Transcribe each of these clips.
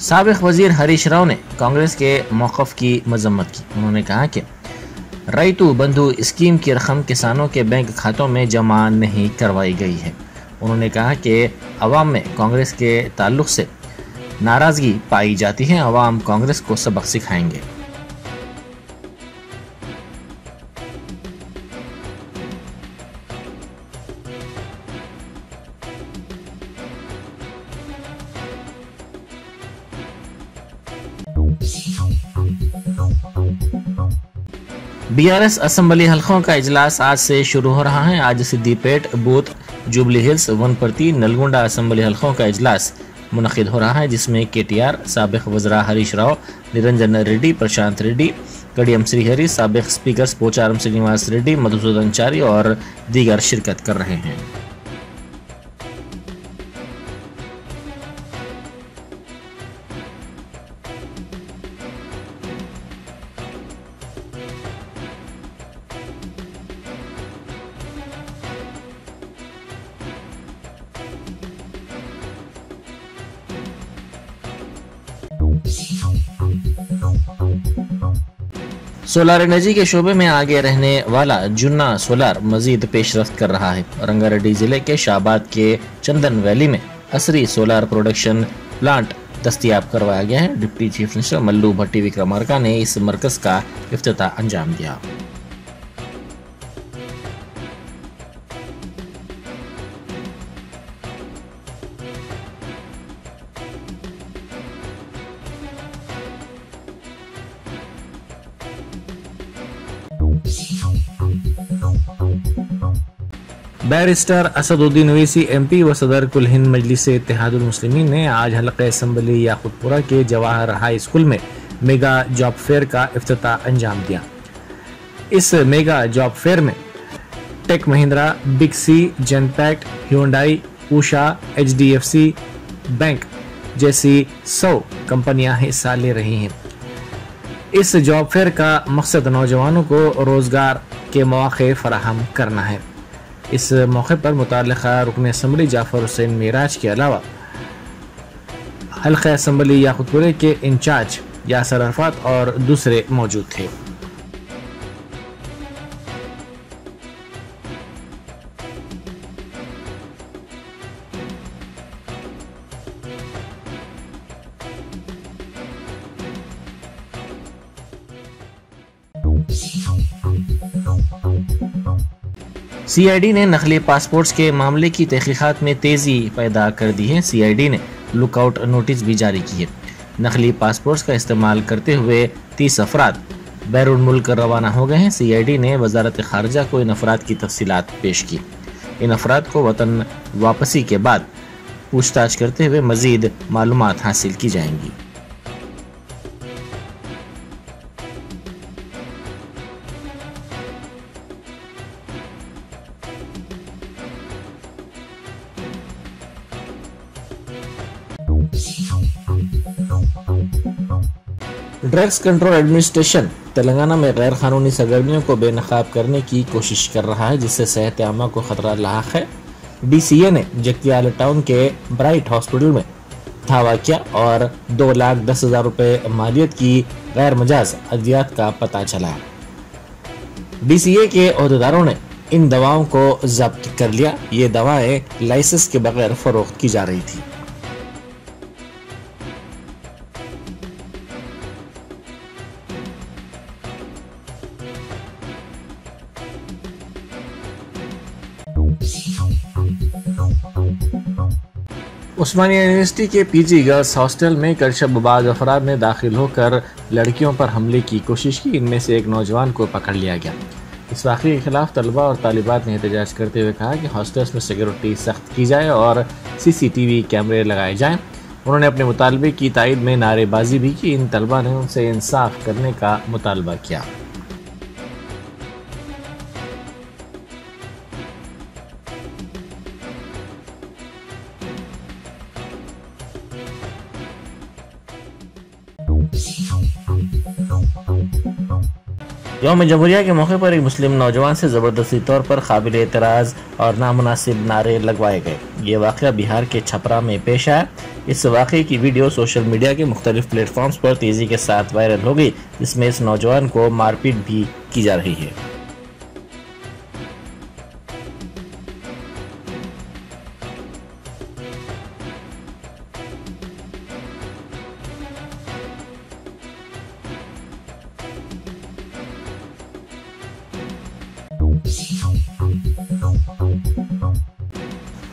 साबिक वजीर हरीश राव ने कांग्रेस के मौक़िफ़ की मजम्मत की। उन्होंने कहा कि रैतु बंधु स्कीम की रकम किसानों के बैंक खातों में जमा नहीं करवाई गई है। उन्होंने कहा कि अवाम में कांग्रेस के ताल्लुक से नाराज़गी पाई जाती है, अवाम कांग्रेस को सबक सिखाएंगे। बीआरएस असेंबली हलकों का इजलास आज से शुरू हो रहा है। आज सिद्दीपेट, बूथ, जुबली हिल्स, वनपर्ती, नलगुंडा असेंबली हलकों का इजलास मुनक़िद हो रहा है, जिसमें केटीआर, साबिक वज़रा हरीश राव, निरंजन रेड्डी, प्रशांत रेड्डी, कडियम श्रीहरि, साबिक स्पीकर पोचारम श्रीनिवास रेड्डी, मधुसूदन चारी और दीगर शिरकत कर रहे हैं। सोलार एनर्जी के शोबे में आगे रहने वाला जुन्ना सोलार मजीद पेशरफ्त कर रहा है। रंगारेड्डी जिले के शाहबाद के चंदन वैली में असरी सोलार प्रोडक्शन प्लांट दस्तयाब करवाया गया है। डिप्टी चीफ मिनिस्टर मल्लू भट्टी विक्रमार्का ने इस मरकज का इफ्तिताह अंजाम दिया। बैरिस्टर असदुद्दीन ओवैसी एमपी व सदर कुल हिंद मजलिस इत्तेहादुल मुस्लिमीन ने आज हल्का असम्बली याकुतपुरा के जवाहर हाई स्कूल में मेगा जॉब फेयर का इफ्तिताह अंजाम दिया। इस मेगा जॉब फेयर में टेक महिंद्रा, बिग सी, Genpact, Hyundai, Usha, HDFC bank जैसी 100 कंपनियां हिस्सा ले रही हैं। इस जॉब फेयर का मकसद नौजवानों को रोजगार के मौके फराहम करना है। इस मौके पर मुताल्लिका रुकन असम्बली जाफर हुसैन मेराज के अलावा हल्का असम्बली याकुतपुरे के इंचार्ज यासर अरफात और दूसरे मौजूद थे। सीआईडी ने नकली पासपोर्ट्स के मामले की तहकीकात में तेजी पैदा कर दी है। सीआईडी ने लुकआउट नोटिस भी जारी की है। नकली पासपोर्ट्स का इस्तेमाल करते हुए 30 अफराद बैरून मुल्क रवाना हो गए हैं। सीआईडी ने वजारत खारजा को इन अफराद की तफसीलात पेश की। इन अफराद को वतन वापसी के बाद पूछताछ करते हुए मजीद मालूमात हासिल की जाएंगी। ड्रग्स कंट्रोल एडमिनिस्ट्रेशन तेलंगाना में गैर कानूनी सरगर्मियों को बेनकाब करने की कोशिश कर रहा है, जिससे सेहत आमा को खतरा लाक है। DCA ने जगतियाल टाउन के ब्राइट हॉस्पिटल में धावा किया और 2,10,000 रुपए मालियत की गैर मजाज अद्वियात का पता चला। DCA के अहदेदारों ने इन दवाओं को जब्त कर लिया। ये दवाएं लाइसेंस के बगैर फरोख्त की जा रही थी। उस्मानिया यूनिवर्सिटी के PG गर्ल्स हॉस्टल में कल शब बाज़ अफराद ने दाखिल होकर लड़कियों पर हमले की कोशिश की। इनमें से एक नौजवान को पकड़ लिया गया। इस वाक़े के खिलाफ तलबा और तालिबात ने एहतजाज करते हुए कहा कि हॉस्टल्स में सिक्योरिटी सख्त की जाए और CCTV कैमरे लगाए जाएं। उन्होंने अपने मुतालबे की तायद में नारेबाजी भी की। इन तलबा ने उनसे इंसाफ करने का मुतालबा किया। यौम जमहूरिया के मौके पर एक मुस्लिम नौजवान से ज़बरदस्ती तौर पर काबिल एतराज़ और नामुनासिब नारे लगवाए गए। ये वाक़या बिहार के छपरा में पेश आया। इस वाक़े की वीडियो सोशल मीडिया के मुख्तलिफ प्लेटफॉर्म्स पर तेज़ी के साथ वायरल हो गई, जिसमें इस नौजवान को मारपीट भी की जा रही है।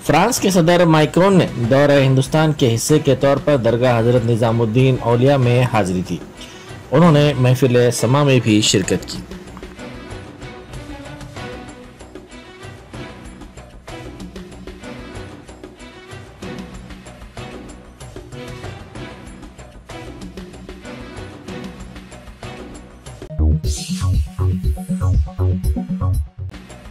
फ्रांस के सदर माइक्रोन ने दौरे हिंदुस्तान के हिस्से के तौर पर दरगाह हजरत निजामुद्दीन औलिया में हाजिरी दी। उन्होंने महफिल समा में भी शिरकत की।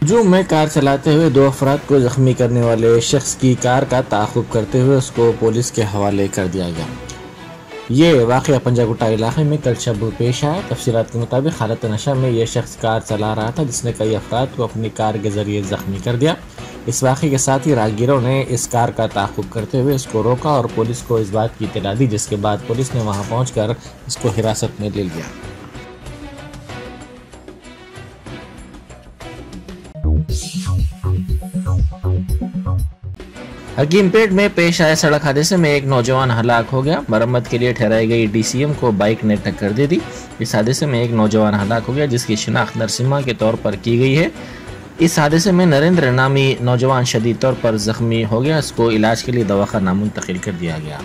हुजूम में कार चलाते हुए 2 अफराद को जख्मी करने वाले शख्स की कार का ताक़ुब करते हुए उसको पुलिस के हवाले कर दिया गया। ये वाक़या पंजागुट्टा इलाके में कल शब पेश आया। तफसीलात के मुताबिक हालत नशा में यह शख्स कार चला रहा था, जिसने कई अफराद को अपनी कार के जरिए जख्मी कर दिया। इस वाक़े के साथ ही राहगीरों ने इस कार का ताक़ुब करते हुए इसको रोका और पुलिस को इस बात की इत्तला दी, जिसके बाद पुलिस ने वहाँ पहुँचकर इसको हिरासत में ले लिया। हकीमपेट में पेश आए सड़क हादसे में एक नौजवान हलाक हो गया। मरम्मत के लिए ठहराई गई DCM को बाइक ने टक्कर दे दी। इस हादसे में एक नौजवान हलाक हो गया, जिसकी शिनाख्त नरसिम्हा के तौर पर की गई है। इस हादसे में नरेंद्र नामी नौजवान शदीद तौर पर जख्मी हो गया। इसको इलाज के लिए दवाखाना मुंतकिल कर दिया गया।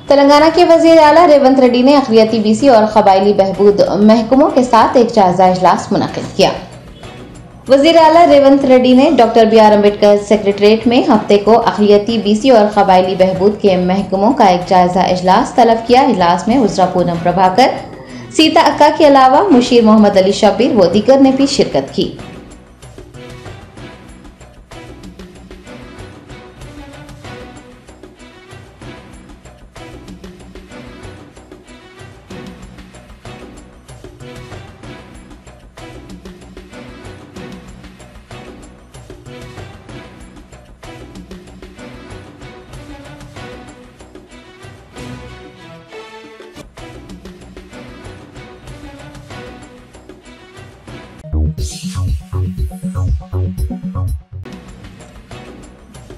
तेलंगाना के वजीर आला रेवंत रेड्डी ने अक़लियती BC और क़बायली बहबूद महकमों के साथ एक जायजा इजलास मुनक़िद किया। वजीर आला रेवंत रेड्डी ने डॉक्टर BR अम्बेडकर सेक्रेटरीट में हफ्ते को अक़लियती BC और क़बायली बहबूद के महकमों का एक जायजा इजलास तलब किया। इजलास में उज़रा पूनम प्रभाकर, सीता अक्का के अलावा मुशीर मोहम्मद अली शब्बीर व दीगर ने भी शिरकत की।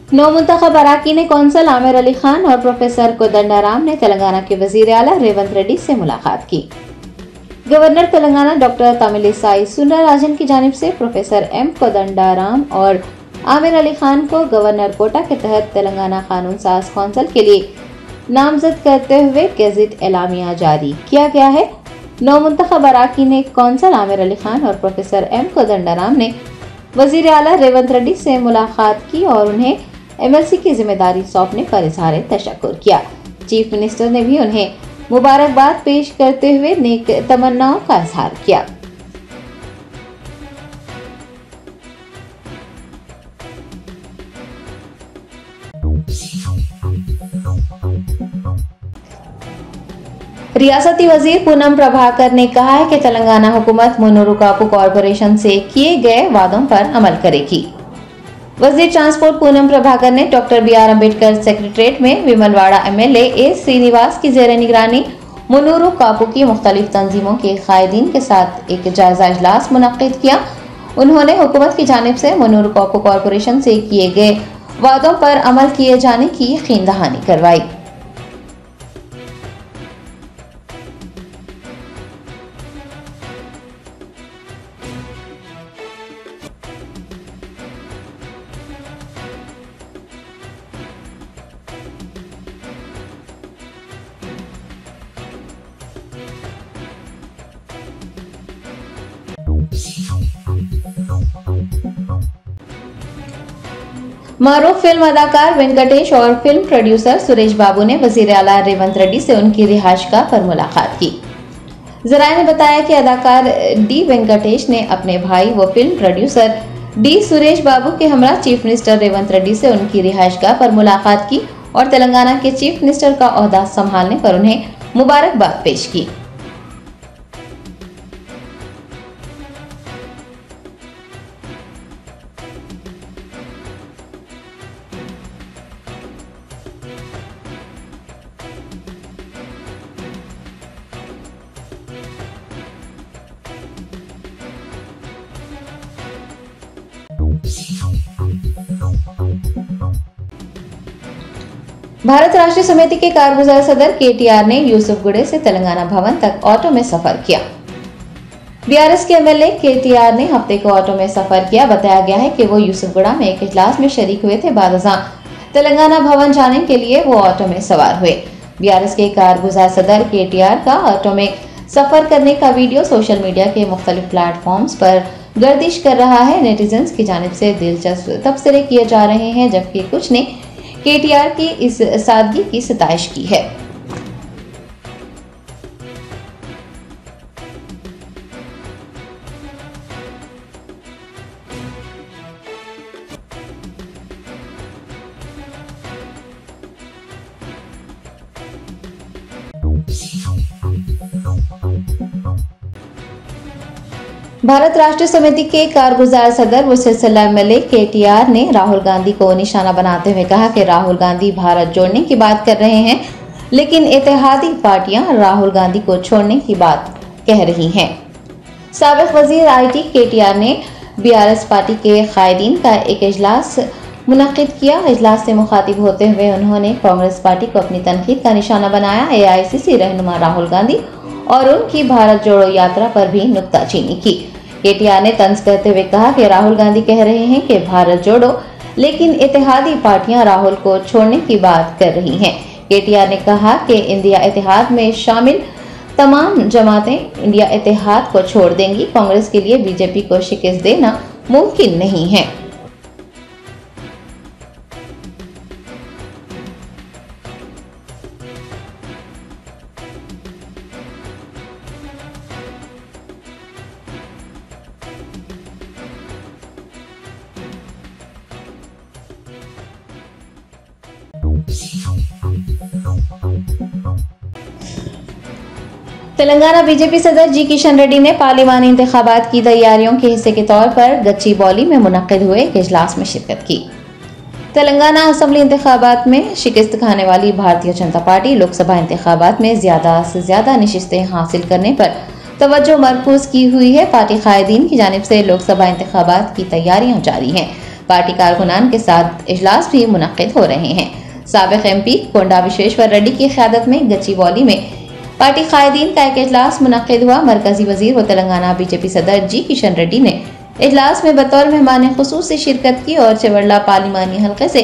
नौ मुंतखब अराकीन कौंसल आमिर अली खान और प्रोफेसर कोदंडाराम ने तेलंगाना के वजीर आला रेवंत रेड्डी से मुलाकात की। गवर्नर तेलंगाना डॉक्टर तमिलिसाई सुंदरराजन की जानिब से प्रोफेसर M कोदंडाराम और आमिर अली खान को गवर्नर कोटा के तहत तेलंगाना कानून साज कौंसल के लिए नामजद करते हुए गेजेट एलामिया जारी किया गया है। नौ मुंतखब अराकीन कौंसल आमिर अली खान और प्रोफेसर M कोदंडाराम ने वजीर आला रेवंत रेड्डी से मुलाकात की और उन्हें MLC की जिम्मेदारी सौंपने पर इजहार तशक्कुर किया। चीफ मिनिस्टर ने भी उन्हें मुबारकबाद पेश करते हुए नेक तमन्नाओं का इजहार किया। रियासती वजीर पूनम प्रभाकर ने कहा है कि तेलंगाना हुकूमत मुन्नूर कापू कॉरपोरेशन से किए गए वादों पर अमल करेगी। वजीर ट्रांसपोर्ट पूनम प्रभाकर ने डॉक्टर BR अम्बेडकर सेक्रेटरीट में विमलवाड़ा MLA A श्रीनिवास की जेर निगरानी मुन्नूर कापू की मुख्तलिफ तंजीमों के कायदीन के साथ एक जायजा इजलास मुनक्किद किया। उन्होंने हुकूमत की जानिब से मुन्नूर कापू कॉरपोरेशन से किए गए वादों पर अमल किए जाने की यकीन दहानी करवाई। मारूफ फिल्म अदाकार वेंकटेश और फिल्म प्रोड्यूसर सुरेश बाबू ने वजीर आला रेवंत रेड्डी से उनकी रिहाइशगाह पर मुलाकात की। जराये ने बताया कि अदाकार डी वेंकटेश ने अपने भाई व film producer D Suresh Babu के हमरा चीफ मिनिस्टर रेवंत रेड्डी से उनकी रिहाइशगाह पर मुलाकात की और तेलंगाना के चीफ मिनिस्टर का ओहदा संभालने पर उन्हें मुबारकबाद पेश की। भारत राष्ट्रीय समिति के कारगुजार सदर केटीआर ने यूसुफगुड़े से तेलंगाना भवन तक ऑटो में सफर किया। बीआरएस के एमएलए केटीआर ने हफ्ते को ऑटो में सफर किया। बताया गया है कि वो यूसुफगुड़ा में एक इजलास में शरीक हुए थे। बाद तेलंगाना भवन जाने के लिए वो ऑटो में सवार हुए। बीआरएस के कारगुजार सदर केटीआर का ऑटो में सफर करने का वीडियो सोशल मीडिया के मुख्तलिफ प्लेटफॉर्म्स पर गर्दिश कर रहा है। नेटिजन्स की जानिब से दिलचस्प तबसरे किए जा रहे हैं, जबकि कुछ ने केटीआर की इस सादगी की सताइश की है। भारत राष्ट्रीय समिति के कारगुजार सदर व सिलसिला एमएलए केटीआर ने राहुल गांधी को निशाना बनाते हुए कहा कि राहुल गांधी भारत जोड़ने की बात कर रहे हैं, लेकिन इत्तेहादी पार्टियां राहुल गांधी को छोड़ने की बात कह रही हैं। साबिक वजीर आईटी केटीआर ने बीआरएस पार्टी के कायदीन का एक इजलास मुनक्किद किया। इजलास से मुखातिब होते हुए उन्होंने कांग्रेस पार्टी को अपनी तनकीद का निशाना बनाया। एआईसीसी रहनुमा राहुल गांधी और उनकी भारत जोड़ो यात्रा पर भी नुक्ताचीनी की। केटीआर ने तंज करते हुए कहा कि राहुल गांधी कह रहे हैं कि भारत जोड़ो, लेकिन इत्तेहादी पार्टियां राहुल को छोड़ने की बात कर रही हैं। केटीआर ने कहा कि इंडिया इत्तेहाद में शामिल तमाम जमातें इंडिया इत्तेहाद को छोड़ देंगी। कांग्रेस के लिए बीजेपी को शिकस्त देना मुमकिन नहीं है। तेलंगाना बीजेपी सदर जी किशन रेड्डी ने पार्लिमानी इंतखाबात की तैयारियों के हिस्से के तौर पर गच्चीबौली में मुनक्किद हुए एक इजलास में शिरकत की। तेलंगाना असेंबली इंतखाबात में शिकस्त खाने वाली भारतीय जनता पार्टी लोकसभा इंतखाबात में ज्यादा से ज्यादा नशिस्तें हासिल करने पर तवज्जो मरकूज की हुई है। पार्टी कायदीन की जानिब से लोकसभा इंतखाबात की तैयारियां जारी हैं। पार्टी कारकुनान के साथ इजलास भी मुनक्किद हो रहे हैं। साबिक एमपी कोंडा विश्वेश्वर रेड्डी की क़यादत में गच्चीबौली में पार्टी कायदीन का एक इजलास मुनक्किद हुआ। मरकजी वजीर व तेलंगाना बीजेपी सदर जी किशन रेड्डी ने इजलास में बतौर मेहमान खुसूस से शिरकत की और चवरला पार्लिमानी हल्के से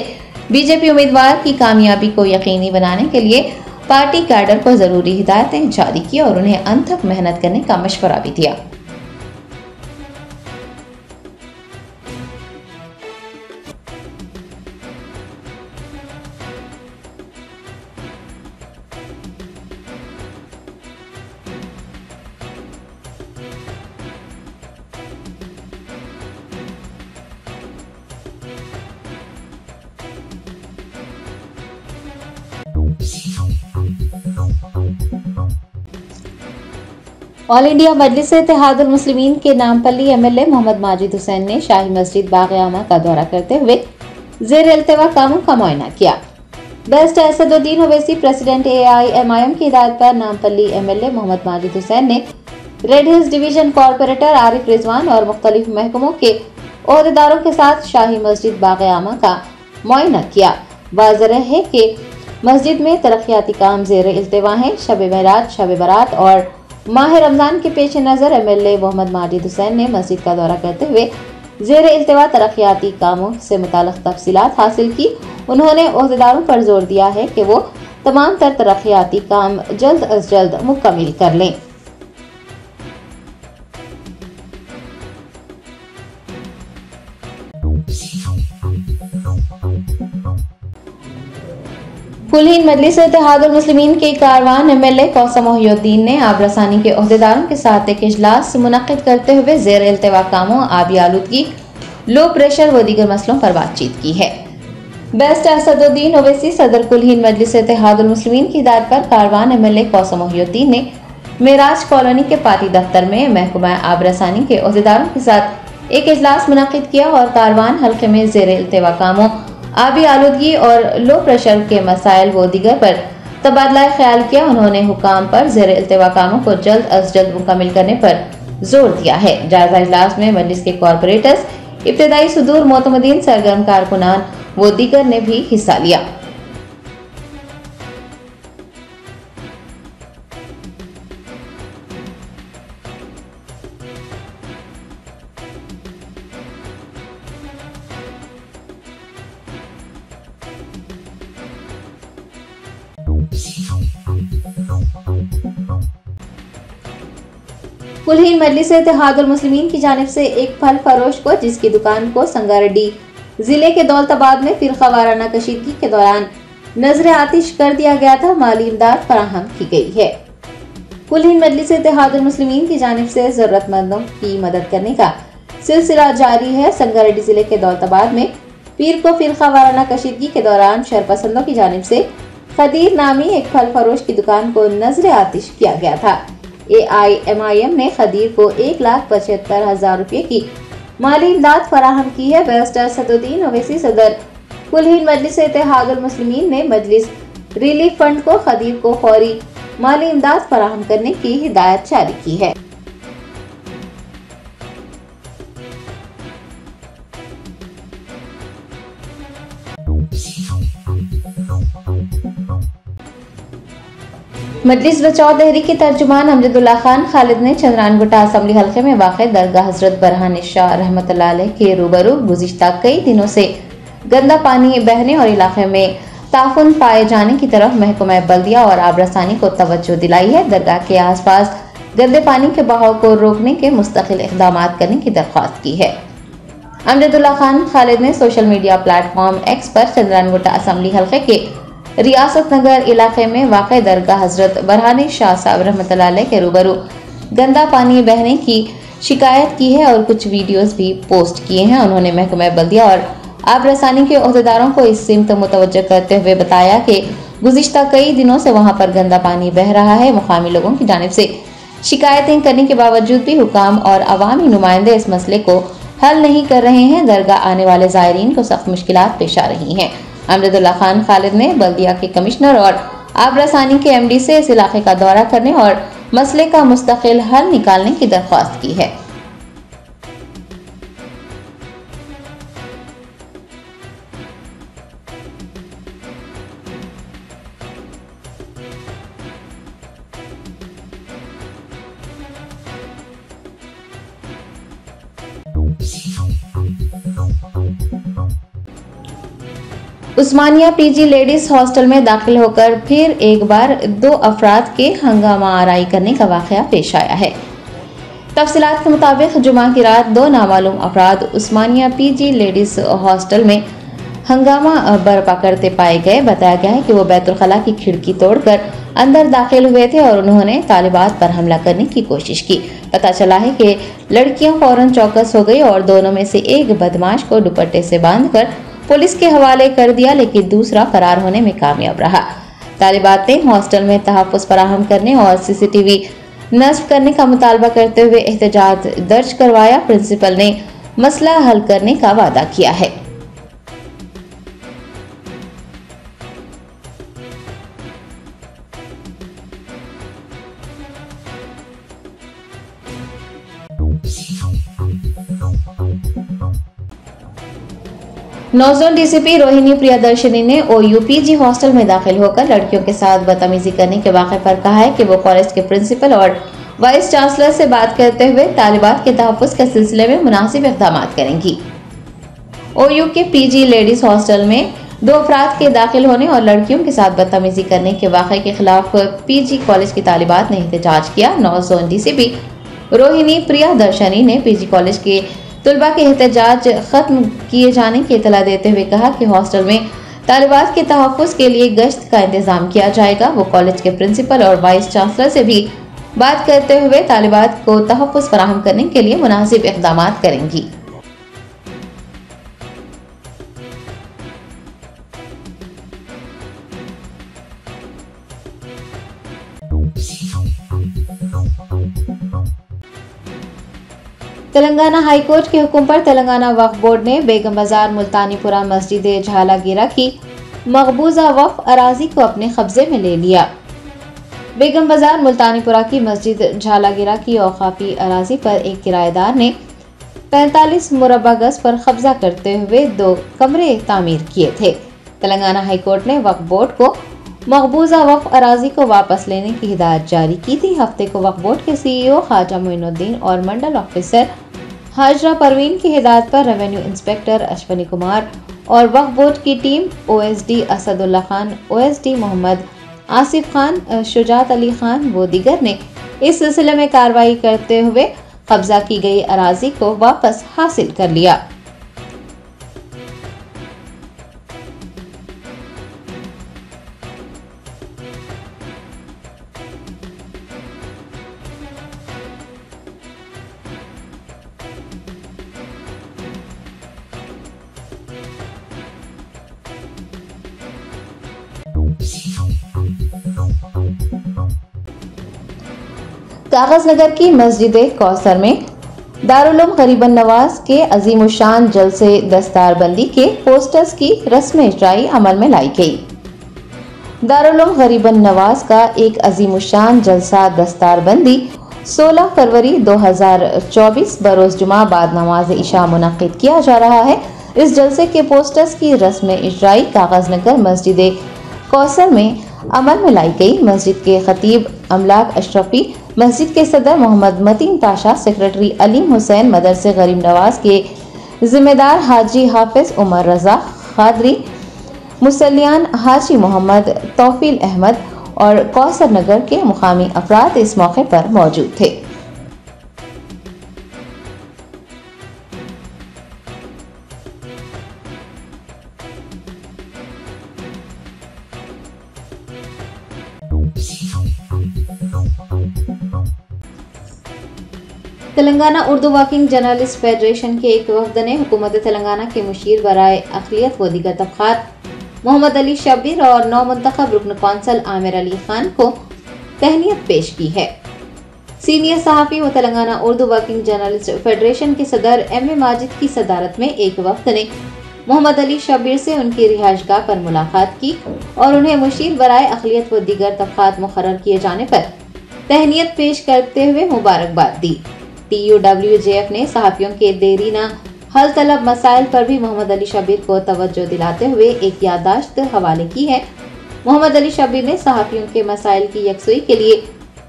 बीजेपी उम्मीदवार की कामयाबी को यकीनी बनाने के लिए पार्टी कैडर को जरूरी हिदायतें जारी की और उन्हें अंत तक मेहनत करने का मशवरा भी दिया। ऑल इंडिया मजलिस इत्तेहादुल मुस्लिमीन के नामपल्ली एमएलए मोहम्मद माजिद हुसैन ने शाही मस्जिद बाग़-ए-आमा का दौरा करते हुए ज़ेर इल्तिवा कामों का मुआयना किया। Best Asaduddin Owaisi president AIMIM की हिदायत पर नामपल्ली एमएलए मोहम्मद माजिद हुसैन ने red hills division corporator Arif Rizwan और मुख्तलिफ महकमों के ओहदेदारों के साथ शाही मस्जिद बाग़-ए-आमा का मुआयना किया। वाज़ेह है कि मस्जिद में तरक्याती काम ज़ेर इल्तिवा हैं। शब मेराज, शब बरात और माह रमजान के पेश नज़र एमएलए मोहम्मद माजिद हुसैन ने मस्जिद का दौरा करते हुए ज़ेर इल्तिवा तरक्याती कामों से मुताल्लिक़ तफसीलात हासिल की। उन्होंने ओहदेदारों पर जोर दिया है कि वो तमाम तर तरक्याती काम जल्द अज जल्द मुकम्मिल कर लें। कुल-हिंद मजलिस इत्तेहादुल मुस्लिमीन के कारवान एमएलए कौसम मोहिउद्दीन ने आबरसानी के ओहदेदारों के साथ एक इजलास मुनक्किद करते हुए ज़ेर इल्तिवा कामों, आबी आलूदगी, लो प्रेशर व दीगर मसलों पर बातचीत की है। बैरिस्टर असदुद्दीन ओवैसी सदर कुल-हिंद मजलिस इत्तेहादुल मुस्लिमीन की हिदायत पर कारवान एमएलए कौसम मोहिउद्दीन ने मेराज कॉलोनी के पार्टी दफ्तर में महकमा आबरसानी के ओहदेदारों के साथ एक इजलास मुनक्किद किया और कारवान हल्के में ज़ेर इल्तिवा कामों, आबी आलूदगी और लो प्रेशर के मसाइल व दीगर पर तबादला ख्याल किया। उन्होंने हुकाम पर ज़ेर इल्तिवा कामों को जल्द अज जल्द मुकम्मल करने पर जोर दिया है। जायजा इजलास में मजलिस के कॉरपोरेटर्स, इब्तदाई सुदूर मोतमदीन, सरगर्म कारकुनान व दीगर ने भी हिस्सा लिया। कुल-हिंद मजलिस इत्तेहादुल मुस्लिमीन की जानिब से एक फल फरोश को जिसकी दुकान को संगारेड्डी जिले के दौलताबाद में फिरका वाराना कशीदगी के दौरान नजर आतिश कर दिया गया था, माली इमदाद फराहम की गई है। कुल-हिंद मजलिस इत्तेहादुल मुस्लिमीन की जानिब से जरूरतमंदों की मदद करने का सिलसिला जारी है। संगारेड्डी जिले के दौलताबाद में पीर को फिरका वाराना कशीदगी के दौरान शरपसंदों की जानिब से खदीर नामी एक फल फरोश की दुकान को नजर आतिश किया गया था। AIMIM ने खदीर को 1,75,000 रुपए की माली इमदाद फराहम की है। बैरिस्टर असदुद्दीन ओवैसी सदर कुल-हिंद मजलिस इत्तेहादुल मुस्लिमीन ने मजलिस रिलीफ फंड को खदीर को फौरी माली इमदाद फराहम करने की हिदायत जारी की है। मजलिस बचाओ तहरीक के तर्जुमान अमजदुल्ला खान खालिद ने चंद्रानगुटा असम्बली हल्के में वाक़े दरगाह हजरत बरहान शाह रहमतुल्लाह अलैह के रूबरू गुज़िश्ता कई दिनों से गंदा पानी बहने और इलाके में ताफुन पाए जाने की तरफ महकमा बल्दिया और आबरसानी को तवज्जो दिलाई है। दरगाह के आसपास गंदे पानी के बहाव को रोकने के मुस्तकिल इक़दाम करने की दरख्वास्त की है। अमजदुल्ला खान खालिद ने सोशल मीडिया प्लेटफॉर्म एक्स पर चंद्रानगुटा असम्बली हल्के के रियासत नगर इलाके में वाक़े दरगाह हजरत बरहान शाह साहब रहमतुल्लाह अलैह के रूबरू गंदा पानी बहने की शिकायत की है और कुछ वीडियोस भी पोस्ट किए हैं। उन्होंने महकमा बल्दिया और आबरसानी के ओहदेदारों को इस सिमत मुतवज्जह करते हुए बताया कि गुज़िश्ता कई दिनों से वहां पर गंदा पानी बह रहा है। मुकामी लोगों की जानिब से शिकायतें करने के बावजूद भी हुकाम और अवामी नुमाइंदे इस मसले को हल नहीं कर रहे हैं। दरगाह आने वाले ज़ायरीन को सख्त मुश्किलात पेश आ रही हैं। अमजदुल्ला खान खालिद ने बल्दिया के कमिश्नर और आबरसानी के MD से इस इलाके का दौरा करने और मसले का मुस्तकिल हल निकालने की दरख्वास्त की है। उस्मानिया PG लेडीज हॉस्टल में दाखिल होकर फिर एक बार 2 अफराद के हंगामा आराई करने का वाक़या पेश आया है। तफसीलात के मुताबिक जुमा की रात 2 नामालूम अफराद उस्मानिया PG लेडीज हॉस्टल में हंगामा बर्पा करते पाए गए। बताया गया है कि वो बैतुल खला की खिड़की तोड़कर अंदर दाखिल हुए थे और उन्होंने तालिबात पर हमला करने की कोशिश की। पता चला है कि लड़कियां फौरन चौकस हो गई और दोनों में से एक बदमाश को दुपट्टे से बांधकर पुलिस के हवाले कर दिया, लेकिन दूसरा फरार होने में कामयाब रहा। तालिबात ने हॉस्टल में तहफ़्फ़ुज़ फराहम करने और CCTV नस्ब करने का मुतालबा करते हुए एहतजाज दर्ज करवाया। प्रिंसिपल ने मसला हल करने का वादा किया है। नौजोन DCP रोहिणी प्रियदर्शनी ने OU PG हॉस्टल में दाखिल होकर लड़कियों के साथ बदतमीजी करने के वाक़े पर कहा है कि वो कॉलेज के प्रिंसिपल और वाइस चांसलर से बात करते हुए तालिबात के तहफ़्फ़ुज़ के सिलसिले में मुनासिब इक़दाम करेंगी। OU के PG लेडीज हॉस्टल में 2 अफराद के दाखिल होने और लड़कियों के साथ बदतमीजी करने के वाक़े के खिलाफ PG कॉलेज की तालिबात ने एहतजाज किया। नौजोन DCP रोहिणी प्रियदर्शनी ने PG कॉलेज के तुलबा के एहतजाज खत्म किए जाने की इतला देते हुए कहा कि हॉस्टल में तालिबात के तहफ़्फ़ुज़ के लिए गश्त का इंतजाम किया जाएगा। वो कॉलेज के प्रिंसिपल और वाइस चांसलर से भी बात करते हुए तालिबात को तहफ़्फ़ुज़ फराहम करने के लिए मुनासिब इक़दाम करेंगी। तेलंगाना हाई कोर्ट के हुक्म पर तेलंगाना वक्फ बोर्ड ने बेगम बाजार मुल्तानीपुरा मस्जिद झालागिरा की मकबूजा वक्फ अराजी को अपने कब्जे में ले लिया। बेगम बाजार मुल्तानीपुरा की मस्जिद झालागिरा की औकाफी अराजी पर एक किराएदार ने 45 मुरब्बा गज पर कब्जा करते हुए 2 कमरे तामीर किए थे। तेलंगाना हाई कोर्ट ने वक्फ बोर्ड को मकबूजा वक्फ अराजी को वापस लेने की हिदायत जारी की थी। हफ्ते को वक्फ बोर्ड के CEO ख्वाजा मोइनुद्दीन और मंडल ऑफिसर हाजरा परवीन की हिदायत पर रेवेन्यू इंस्पेक्टर अश्वनी कुमार और वक्फ बोर्ड की team OSD Asadullah Khan, OSD Mohammad Asif Khan, Shujat Ali Khan व दीगर ने इस सिलसिले में कार्रवाई करते हुए कब्जा की गई अराजी को वापस हासिल कर लिया। कागज नगर की मस्जिद कौसर में दारुल गरीबन नवाज के अजीमुशान जलसे दस्तारबंदी के पोस्टर्स की रस्म इजराई अमल में लाई गई। दारुल गरीबन नवाज का एक अजीमुशान जलसा दस्तारबंदी 16 फरवरी 2024 बरोज जुमा बाद नमाज इशा मुनक्किद किया जा रहा है। इस जलसे के पोस्टर्स की रस्म इजराई कागज नगर मस्जिद कौसर में अमल में लाई गई। मस्जिद के खतीब अमलाक अशरफी, मस्जिद के सदर मोहम्मद मतीन ताशा, सेक्रेटरी अलीम हुसैन, मदरसे गरीब नवाज के जिम्मेदार हाजी हाफिज उमर रजा खादरी, मुसलियान हाजी मोहम्मद तौफील अहमद और कौसर नगर के मुकामी अफराद इस मौके पर मौजूद थे। Telangana Urdu working journalist federation के एक वफद ने हुकूमत तेलंगाना के मुशीर बराए अक़लियत व दीगर तबक़ात मोहम्मद अली शब्बीर और नौ मुंतखब रुकन कौंसल आमिर अली खान को तहनीत पेश की है। सीनियर सहाफ़ी व Telangana Urdu working journalist federation के सदर M.A. माजिद की सदारत में एक वफद ने मोहम्मद अली शब्बीर से उनकी रिहाइशगाह पर मुलाकात की और उन्हें मुशीर बराए अक़लियत व दीगर तबक़ात मुक़र्रर किए जाने पर तहनीत पेश करते हुए मुबारकबाद दी। TUWJF ने सहाफ़ियों के देरीना हल तलब मसाइल पर भी मोहम्मद अली शब्बीर को तवज्जो दिलाते हुए एक याददाश्त हवाले की है। मोहम्मद अली शब्बीर ने सहाफ़ियों के मसाइल की यकसुई के लिए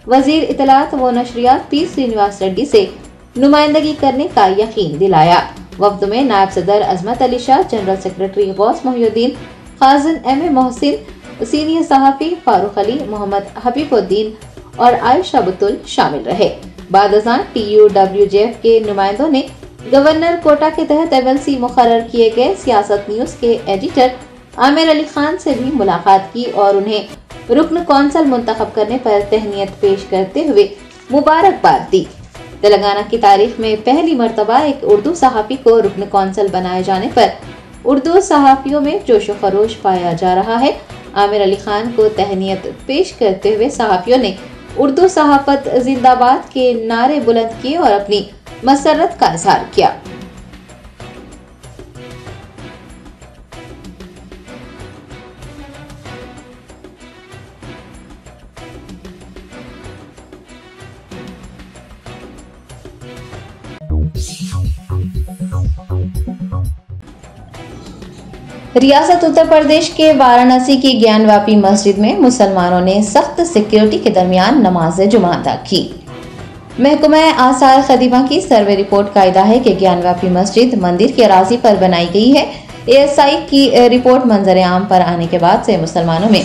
वज़ीर इत्तलात व नशरियात P. श्रीनिवास रेड्डी से नुमाइंदगी करने का यकीन दिलाया। वफ़द में नायब सदर अजमत अली शाह, जनरल सेक्रेटरी गौस मोहिउद्दीन, खाज़िन M.A. मोहसिन, सीनियर सहाफ़ी फारूक अली, मोहम्मद हबीबुद्दीन और आयशा बुतुल शामिल रहे। बाद अज़ान TUWJF के नुमाइंदों ने गवर्नर कोटा के तहत MLC मुकर्रर किए गए सियासत न्यूज़ के एडिटर आमिर अली खान से भी मुलाकात की और उन्हें रुकन कौंसल मुंतखब करने पर तहनीत पेश करते हुए मुबारकबाद दी। तेलंगाना की तारीख में पहली मर्तबा एक उर्दू सहाफ़ी को रुकन कौंसल बनाए जाने पर उर्दू सहाफ़ियों में जोश व खरोश पाया जा रहा है। आमिर अली खान को तहनीत पेश करते हुए सहाफ़ियों ने उर्दू सहाफ़त जिंदाबाद के नारे बुलंद किए और अपनी मसरत का इजहार किया। रियासत उत्तर प्रदेश के वाराणसी की ज्ञानवापी मस्जिद में मुसलमानों ने सख्त सिक्योरिटी के दरमियान नमाज जुमा अदा की। महकमा आसार खदीमा की सर्वे रिपोर्ट का इदा है कि ज्ञानवापी मस्जिद मंदिर के अराजी पर बनाई गई है। ASI की रिपोर्ट मंजर आम पर आने के बाद से मुसलमानों में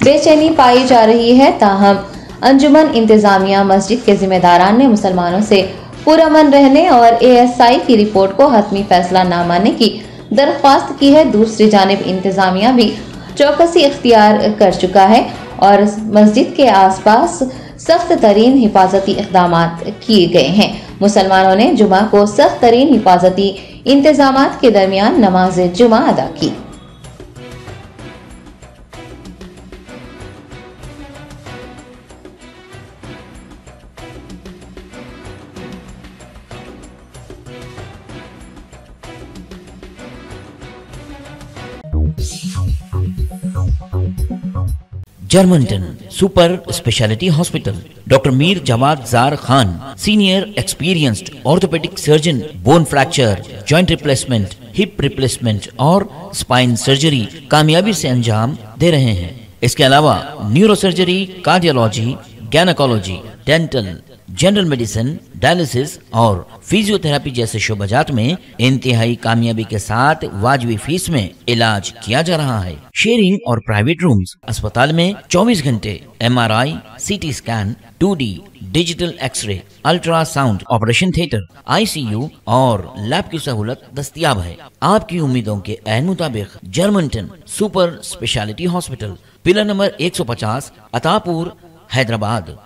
बेचैनी पाई जा रही है। ताहम अंजुमन इंतजामिया मस्जिद के जिम्मेदारान ने मुसलमानों से पुरअमन रहने और ASI की रिपोर्ट को हतमी फैसला न मानने की दरख्वास्त की है। दूसरी जानिब इंतजामिया भी चौकसी इख्तियार कर चुका है और मस्जिद के आसपास सख्त तरीन हिफाजती इक़दाम किए गए हैं। मुसलमानों ने जुमा को सख्त तरीन हिफाजती इंतजामात के दरमियान नमाज जुमा अदा की। Germanton super speciality hospital, doctor Mir Jawad Zar Khan, senior experienced orthopaedic surgeon, bone fracture, joint replacement, hip replacement और स्पाइन सर्जरी कामयाबी से अंजाम दे रहे हैं। इसके अलावा neuro surgery, cardiology, gynaecology, dental, general medicine, dialysis और फिजियोथेरेपी जैसे शोबाजात में इंतहाई कामयाबी के साथ वाजबी फीस में इलाज किया जा रहा है। शेयरिंग और प्राइवेट रूम्स, अस्पताल में 24 घंटे MRI, CT scan, 2D digital X ray, ultrasound, operation theatre, ICU और लैब की सहूलत दस्तयाब है। आपकी उम्मीदों के ऐन मुताबिक Germanton super speciality hospital, pillar number 150, Attapur, Hyderabad.